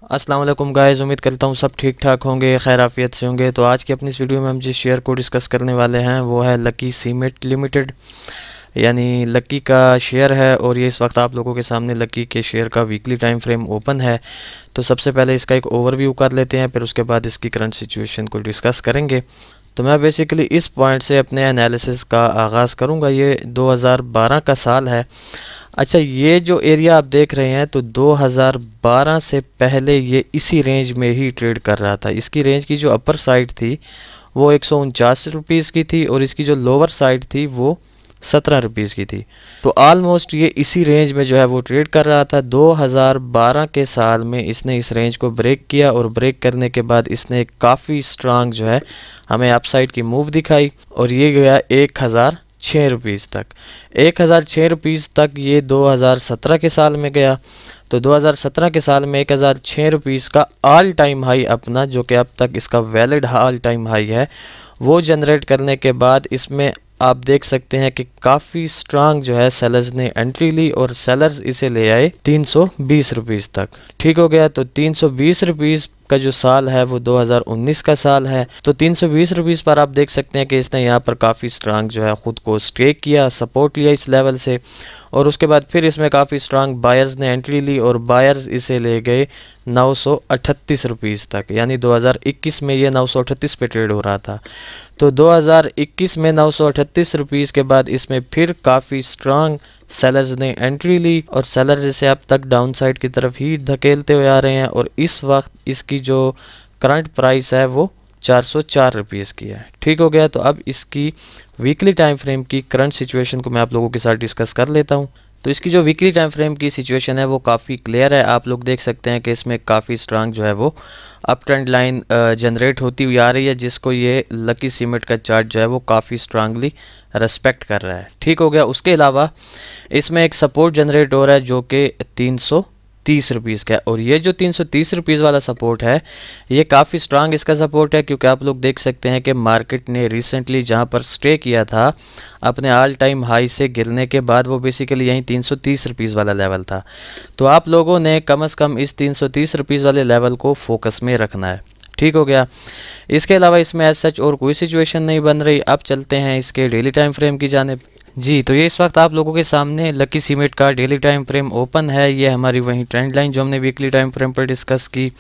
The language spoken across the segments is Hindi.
अस्सलाम वालेकुम गाइस, उम्मीद करता हूँ सब ठीक ठाक होंगे, खैर आफियत से होंगे। तो आज की अपनी इस वीडियो में हम जिस शेयर को डिस्कस करने वाले हैं वो है लकी सीमेंट लिमिटेड, यानी लकी का शेयर है। और ये इस वक्त आप लोगों के सामने लकी के शेयर का वीकली टाइम फ्रेम ओपन है। तो सबसे पहले इसका एक ओवरव्यू कर लेते हैं, फिर उसके बाद इसकी करंट सिचुएशन को डिस्कस करेंगे। तो मैं बेसिकली इस पॉइंट से अपने एनालिसिस का आगाज़ करूँगा। ये 2012 का साल है। अच्छा, ये जो एरिया आप देख रहे हैं तो 2012 से पहले ये इसी रेंज में ही ट्रेड कर रहा था। इसकी रेंज की जो अपर साइड थी वो 149 रुपीज़ की थी और इसकी जो लोअर साइड थी वो 17 रुपीज़ की थी। तो ऑलमोस्ट ये इसी रेंज में जो है वो ट्रेड कर रहा था। 2012 के साल में इसने इस रेंज को ब्रेक किया और ब्रेक करने के बाद इसने काफ़ी स्ट्रांग जो है हमें अपसाइड की मूव दिखाई और ये गया 1006 रुपीज़ तक। 1006 रुपीज़ तक ये 2017 के साल में गया। तो 2017 के साल में 1006 रुपीज़ का ऑल टाइम हाई अपना, जो कि अब तक इसका वैलिड ऑल टाइम हाई है, वो जनरेट करने के बाद इसमें आप देख सकते हैं कि काफ़ी स्ट्रांग जो है सेलर्स ने एंट्री ली और सेलर्स इसे ले आए 320 रुपीज़ तक। ठीक हो गया। तो 320 रुपीज़ का जो साल है वो 2019 का साल है। तो 320 रुपीज़ पर आप देख सकते हैं कि इसने यहाँ पर काफ़ी स्ट्रांग जो है ख़ुद को स्टेक किया, सपोर्ट लिया इस लेवल से, और उसके बाद फिर इसमें काफ़ी स्ट्रांग बायर्स ने एंट्री ली और बायर्स इसे ले गए 938 रुपीज़ तक। यानी 2021 में ये 938 पे ट्रेड हो रहा था। तो 2021 में 938 रुपीज़ के बाद इसमें फिर काफ़ी स्ट्रांग सेलर्स ने एंट्री ली और सेलर्स इसे अब तक डाउन साइड की तरफ ही धकेलते हुए आ रहे हैं और इस वक्त इसकी जो करंट प्राइस है वो 404 रुपीज़ की है। ठीक हो गया। तो अब इसकी वीकली टाइम फ्रेम की करंट सिचुएशन को मैं आप लोगों के साथ डिस्कस कर लेता हूँ। तो इसकी जो वीकली टाइम फ्रेम की सिचुएशन है वो काफ़ी क्लियर है। आप लोग देख सकते हैं कि इसमें काफ़ी स्ट्रांग जो है वो अप ट्रेंड लाइन जनरेट होती हुई आ रही है, जिसको ये लकी सीमेंट का चार्ट जो है वो काफ़ी स्ट्रांगली रेस्पेक्ट कर रहा है। ठीक हो गया। उसके अलावा इसमें एक सपोर्ट जनरेट हो रहा है जो कि 330 रुपीज़ का है और ये जो 330 रुपीज़ वाला सपोर्ट है ये काफ़ी स्ट्रांग इसका सपोर्ट है, क्योंकि आप लोग देख सकते हैं कि मार्केट ने रिसेंटली जहां पर स्टे किया था अपने ऑल टाइम हाई से गिरने के बाद वो बेसिकली यहीं 330 रुपीज़ वाला लेवल था। तो आप लोगों ने कम से कम इस 330 रुपीज़ वाले लेवल को फोकस में रखना है। ठीक हो गया। इसके अलावा इसमें एज सच और कोई सिचुएशन नहीं बन रही। अब चलते हैं इसके डेली टाइम फ्रेम की जानिब। जी, तो ये इस वक्त आप लोगों के सामने लकी सीमेंट का डेली टाइम फ्रेम ओपन है। ये हमारी वही ट्रेंड लाइन जो हमने वीकली टाइम फ्रेम पर डिस्कस की,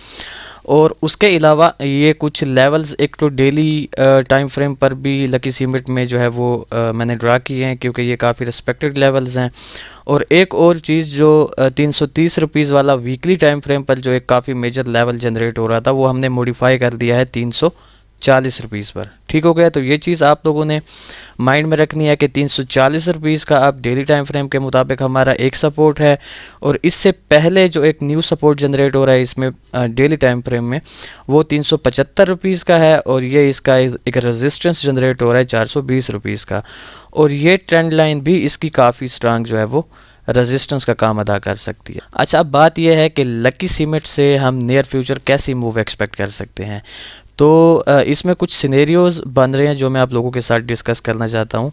और उसके अलावा ये कुछ लेवल्स एक तो डेली टाइम फ्रेम पर भी लकी सीमेंट में जो है वो मैंने ड्रा किए हैं, क्योंकि ये काफ़ी रिस्पेक्टेड लेवल्स हैं। और एक और चीज़ जो 330 रुपीज़ वाला वीकली टाइम फ्रेम पर जो एक काफ़ी मेजर लेवल जनरेट हो रहा था वो हमने मॉडिफाई कर दिया है 340 रुपीज़ पर। ठीक हो गया। तो ये चीज़ आप लोगों ने माइंड में रखनी है कि 340 रुपीज़ का अब डेली टाइम फ्रेम के मुताबिक हमारा एक सपोर्ट है, और इससे पहले जो एक न्यू सपोर्ट जनरेट हो रहा है इसमें डेली टाइम फ्रेम में वो 375 रुपीज़ का है, और ये इसका एक रेजिस्टेंस जनरेट हो रहा है 420 रुपीज़ का। और ये ट्रेंड लाइन भी इसकी काफ़ी स्ट्रांग जो है वो रेजिस्टेंस का काम अदा कर सकती है। अच्छा, अब बात यह है कि लकी सीमेंट से हम नियर फ्यूचर कैसी मूव एक्सपेक्ट कर सकते हैं। तो इसमें कुछ सिनेरियोज़ बन रहे हैं जो मैं आप लोगों के साथ डिस्कस करना चाहता हूं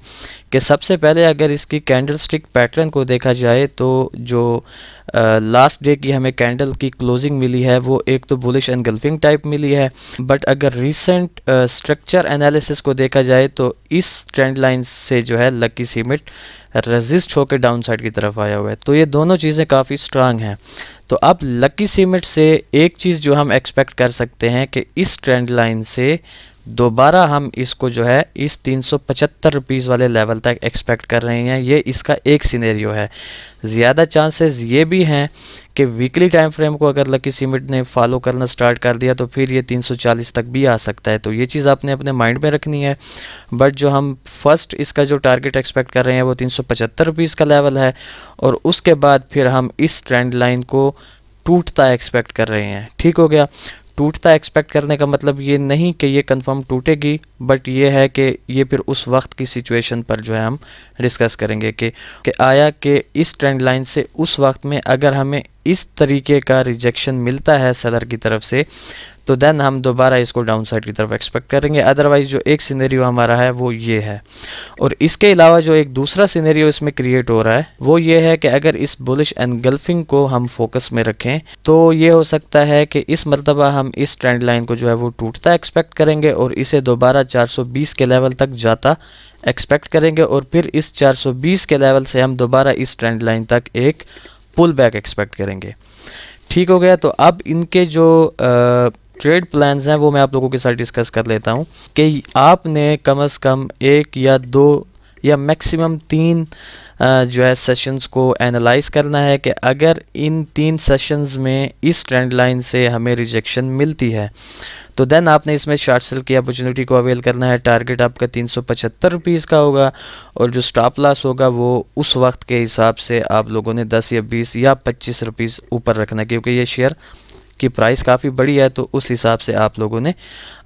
कि सबसे पहले अगर इसकी कैंडल स्टिक पैटर्न को देखा जाए तो जो लास्ट डे की हमें कैंडल की क्लोजिंग मिली है वो एक तो बुलिश एनगल्फिंग टाइप मिली है, बट अगर रीसेंट स्ट्रक्चर एनालिसिस को देखा जाए तो इस ट्रेंड लाइन से जो है लकी सीमेंट रेजिस्ट होकर डाउन साइड की तरफ आया हुआ है। तो ये दोनों चीज़ें काफ़ी स्ट्रांग हैं। तो अब लकी सीमेंट से एक चीज़ जो हम एक्सपेक्ट कर सकते हैं कि इस ट्रेंड लाइन से दोबारा हम इसको जो है इस 375 रुपीज़ वाले लेवल तक एक्सपेक्ट कर रहे हैं। ये इसका एक सिनेरियो है। ज़्यादा चांसेस ये भी हैं कि वीकली टाइम फ्रेम को अगर लकी सीमेंट ने फॉलो करना स्टार्ट कर दिया तो फिर ये 340 तक भी आ सकता है। तो ये चीज़ आपने अपने माइंड में रखनी है। बट जो हम फर्स्ट इसका जो टारगेट एक्सपेक्ट कर रहे हैं वो 375 रुपीज़ का लेवल है, और उसके बाद फिर हम इस ट्रेंड लाइन को टूटता एक्सपेक्ट कर रहे हैं। ठीक हो गया। टूटता एक्सपेक्ट करने का मतलब ये नहीं कि ये कंफर्म टूटेगी, बट ये है कि ये फिर उस वक्त की सिचुएशन पर जो है हम डिस्कस करेंगे कि आया कि इस ट्रेंड लाइन से उस वक्त में अगर हमें इस तरीके का रिजेक्शन मिलता है सेलर की तरफ से, तो देन हम दोबारा इसको डाउन साइड की तरफ एक्सपेक्ट करेंगे। अदरवाइज जो एक सिनेरियो हमारा है वो ये है। और इसके अलावा जो एक दूसरा सिनेरियो इसमें क्रिएट हो रहा है वो ये है कि अगर इस बुलिश एनगल्फिंग को हम फोकस में रखें तो ये हो सकता है कि इस मरतबा हम इस ट्रेंड लाइन को जो है वो टूटता एक्सपेक्ट करेंगे और इसे दोबारा 420 के लेवल तक जाता एक्सपेक्ट करेंगे, और फिर इस 420 के लेवल से हम दोबारा इस ट्रेंड लाइन तक एक पुल बैक एक्सपेक्ट करेंगे। ठीक हो गया। तो अब इनके जो ट्रेड प्लान्स हैं वो मैं आप लोगों के साथ डिस्कस कर लेता हूं कि आपने कम से कम 1 या 2 या मैक्सिमम 3 जो है सेशंस को एनालाइज करना है कि अगर इन 3 सेशंस में इस ट्रेंड लाइन से हमें रिजेक्शन मिलती है तो देन आपने इसमें शॉर्ट सेल की अपॉर्चुनिटी को अवेल करना है। टारगेट आपका 375 रुपीज़ का होगा और जो स्टॉप लॉस होगा वो उस वक्त के हिसाब से आप लोगों ने 10 या 20 या 25 रुपीज़ ऊपर रखना है, क्योंकि ये शेयर की प्राइस काफ़ी बड़ी है तो उस हिसाब से आप लोगों ने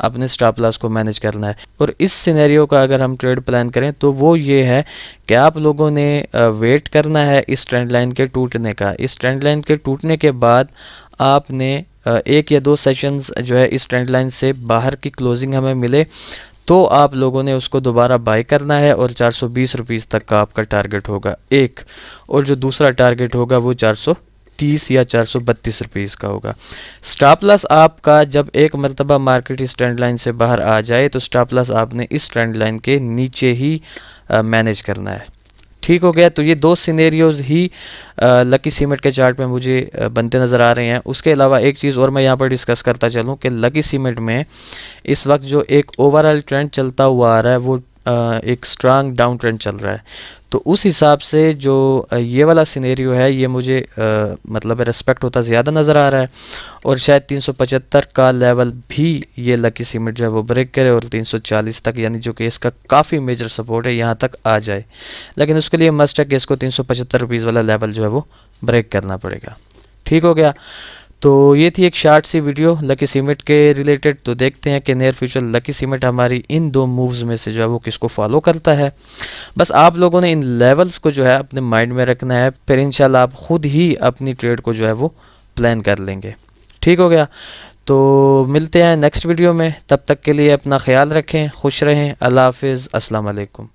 अपने स्टॉप लॉस को मैनेज करना है। और इस सिनेरियो का अगर हम ट्रेड प्लान करें तो वो ये है कि आप लोगों ने वेट करना है इस ट्रेंड लाइन के टूटने का। इस ट्रेंड लाइन के टूटने के बाद आपने 1 या 2 सेशंस जो है इस ट्रेंड लाइन से बाहर की क्लोजिंग हमें मिले तो आप लोगों ने उसको दोबारा बाय करना है और 420 रुपीज़ तक का आपका टारगेट होगा एक, और जो दूसरा टारगेट होगा वो 430 या 432 रुपीज़ का होगा। स्टॉप लॉस आपका जब एक मरतबा मार्केट इस ट्रेंड लाइन से बाहर आ जाए तो स्टॉप लॉस आपने इस ट्रेंड लाइन के नीचे ही मैनेज करना है। ठीक हो गया। तो ये 2 सिनेरियोज ही लकी सीमेंट के चार्ट में मुझे बनते नज़र आ रहे हैं। उसके अलावा एक चीज़ और मैं यहाँ पर डिस्कस करता चलूँ कि लकी सीमेंट में इस वक्त जो एक ओवरऑल ट्रेंड चलता हुआ आ रहा है वो एक स्ट्रांग डाउन ट्रेंड चल रहा है। तो उस हिसाब से जो ये वाला सिनेरियो है ये मुझे मतलब रेस्पेक्ट होता ज़्यादा नज़र आ रहा है और शायद 375 का लेवल भी ये लकी सीमेंट जो है वो ब्रेक करे और 340 तक, यानी जो कि इसका काफ़ी मेजर सपोर्ट है, यहाँ तक आ जाए। लेकिन उसके लिए मस्ट है कि इसको 375 रुपीज़ वाला लेवल जो है वो ब्रेक करना पड़ेगा। ठीक हो गया। तो ये थी एक शार्ट सी वीडियो लकी सीमेंट के रिलेटेड। तो देखते हैं कि नियर फ्यूचर लकी सीमेंट हमारी इन 2 मूव्स में से जो है वो किसको फॉलो करता है। बस आप लोगों ने इन लेवल्स को जो है अपने माइंड में रखना है, फिर इंशाल्लाह आप खुद ही अपनी ट्रेड को जो है वो प्लान कर लेंगे। ठीक हो गया। तो मिलते हैं नेक्स्ट वीडियो में, तब तक के लिए अपना ख्याल रखें, खुश रहें। अल्लाह हाफिज़, अस्सलाम वालेकुम।